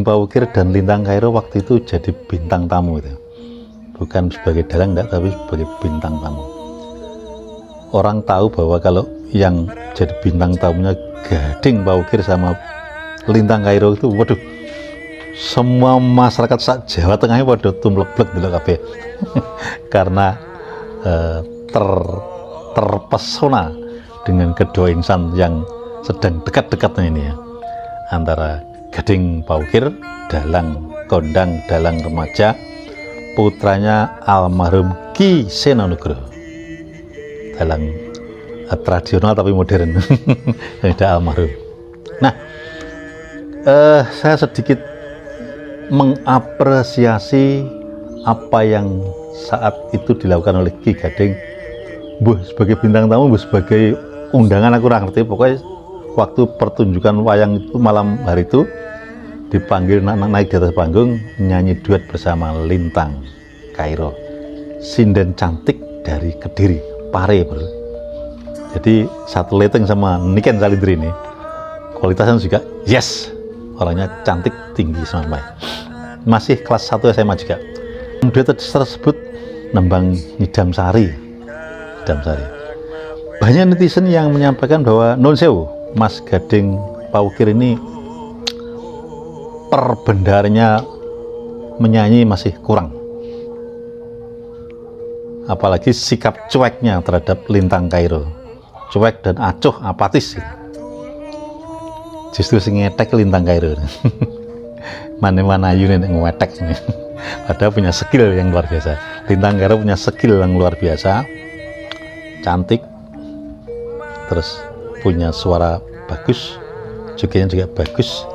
Paukir dan Lintang Kairo waktu itu jadi bintang tamu itu. Bukan sebagai dalang enggak, tapi sebagai bintang tamu. Orang tahu bahwa kalau yang jadi bintang tamunya Gading Paukir sama Lintang Kairo itu, waduh, semua masyarakat sak Jawa Tengah waduh tumleblek dulu kabeh. Karena terpesona dengan kedua insan yang sedang dekat-dekatnya ini ya, antara Gading Paukir, dalang kondang, dalang remaja, putranya almarhum Ki Seno Nugroho, dalang tradisional tapi modern. Yang tidak almarhum. Nah, saya sedikit mengapresiasi apa yang saat itu dilakukan oleh Ki Gading, sebagai bintang tamu, sebagai undangan, aku kurang ngerti. Pokoknya waktu pertunjukan wayang itu malam hari itu dipanggil naik di atas panggung nyanyi duet bersama Lintang Kairo, sinden cantik dari Kediri, Pare bro. Jadi satu leteng sama Niken Salindri ini kualitasnya juga yes, orangnya cantik, tinggi, sama masih kelas 1 SMA juga. Duet tersebut nembang Nyidam Sari. Banyak netizen yang menyampaikan bahwa non sewu, Mas Gading Paukir ini perbendaharnya menyanyi masih kurang, apalagi sikap cueknya terhadap Lintang Kairo, cuek dan acuh, apatis. Justru sing ngetek Lintang Kairo. Mana-mana Yunin ngewetek ini. Padahal punya skill yang luar biasa. Lintang Kairo punya skill yang luar biasa, cantik, terus punya suara bagus, jogetnya juga bagus.